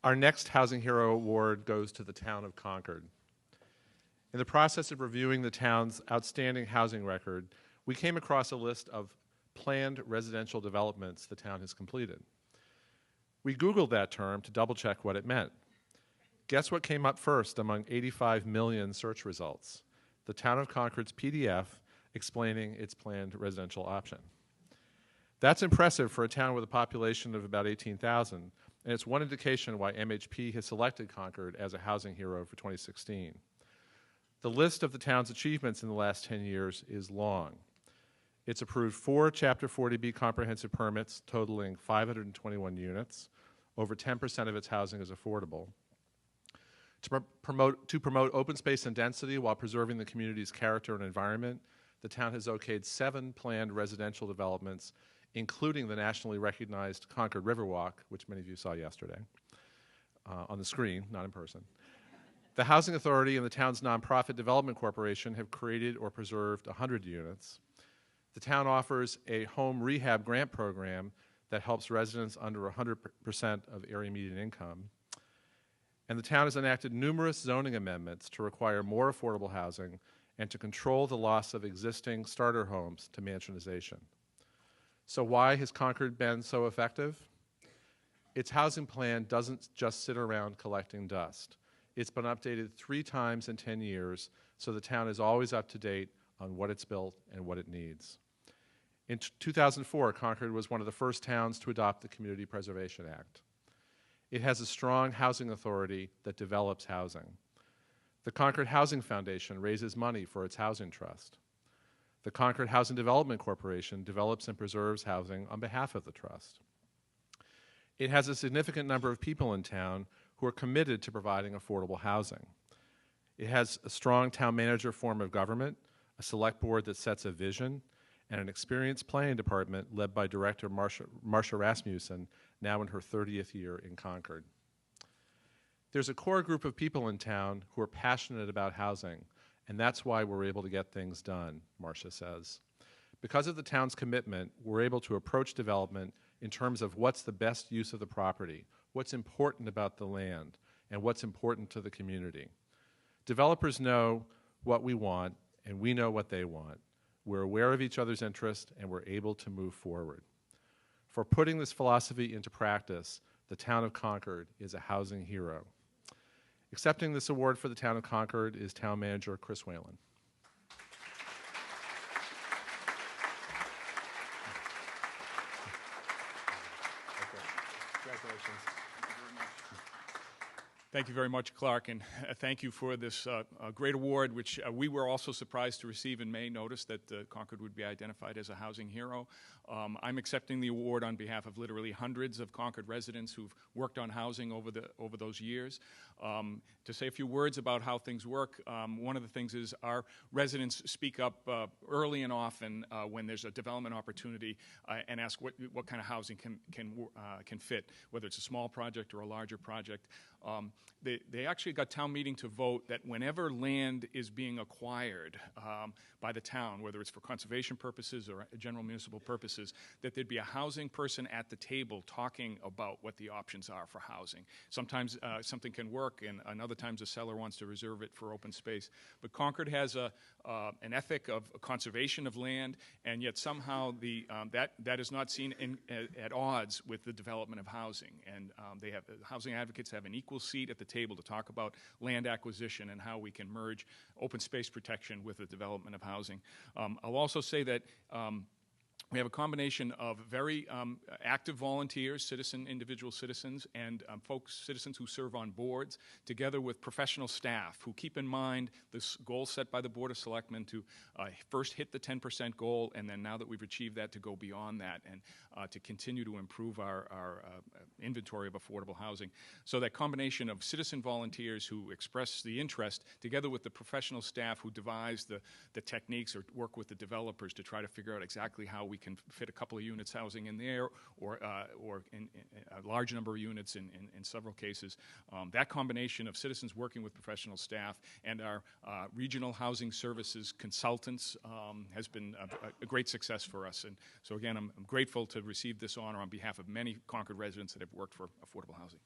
Our next Housing Hero Award goes to the Town of Concord. In the process of reviewing the town's outstanding housing record, we came across a list of planned residential developments the town has completed. We Googled that term to double-check what it meant. Guess what came up first among 85 million search results? The Town of Concord's PDF explaining its planned residential option. That's impressive for a town with a population of about 18,000, and it's one indication why MHP has selected Concord as a housing hero for 2016. The list of the town's achievements in the last 10 years is long. It's approved 4 Chapter 40B comprehensive permits totaling 521 units. Over 10% of its housing is affordable. To promote open space and density while preserving the community's character and environment, the town has okayed 7 planned residential developments, including the nationally recognized Concord Riverwalk, which many of you saw yesterday on the screen, not in person. The Housing Authority and the town's nonprofit development corporation have created or preserved 100 units. The town offers a home rehab grant program that helps residents under 100% of area median income. And the town has enacted numerous zoning amendments to require more affordable housing and to control the loss of existing starter homes to mansionization. So why has Concord been so effective? Its housing plan doesn't just sit around collecting dust. It's been updated 3 times in 10 years, so the town is always up to date on what it's built and what it needs. In 2004, Concord was one of the first towns to adopt the Community Preservation Act. It has a strong housing authority that develops housing. The Concord Housing Foundation raises money for its housing trust. The Concord Housing Development Corporation develops and preserves housing on behalf of the trust. It has a significant number of people in town who are committed to providing affordable housing. It has a strong town manager form of government, a select board that sets a vision, and an experienced planning department led by Director Marcia Rasmussen, now in her 30th year in Concord. There's a core group of people in town who are passionate about housing, and that's why we're able to get things done, Marcia says. Because of the town's commitment, we're able to approach development in terms of what's the best use of the property, what's important about the land, and what's important to the community. Developers know what we want, and we know what they want. We're aware of each other's interest, and we're able to move forward. For putting this philosophy into practice, the Town of Concord is a housing hero. Accepting this award for the Town of Concord is Town Manager Chris Whelan. Congratulations. Thank you very much, Clark, and thank you for this great award, which we were also surprised to receive in May. Notice that Concord would be identified as a housing hero. I'm accepting the award on behalf of literally hundreds of Concord residents who've worked on housing over those years. To say a few words about how things work, one of the things is our residents speak up early and often when there's a development opportunity and ask what kind of housing can fit, whether it's a small project or a larger project. They actually got town meeting to vote that whenever land is being acquired by the town, whether it's for conservation purposes or general municipal purposes, that there'd be a housing person at the table talking about what the options are for housing. Sometimes something can work, and other times the seller wants to reserve it for open space. But Concord has an ethic of conservation of land, and yet somehow that is not seen at odds with the development of housing. And housing advocates have an equal seat at the table to talk about land acquisition and how we can merge open space protection with the development of housing. I'll also say that we have a combination of very active volunteers, individual citizens, and citizens who serve on boards, together with professional staff who keep in mind this goal set by the Board of Selectmen to first hit the 10% goal, and then now that we've achieved that, to go beyond that and to continue to improve our inventory of affordable housing. So that combination of citizen volunteers who express the interest, together with the professional staff who devise the techniques or work with the developers to try to figure out exactly how we can fit a couple of units housing in there, or in a large number of units in several cases. That combination of citizens working with professional staff and our regional housing services consultants has been a great success for us. And so again, I'm grateful to receive this honor on behalf of many Concord residents that have worked for affordable housing.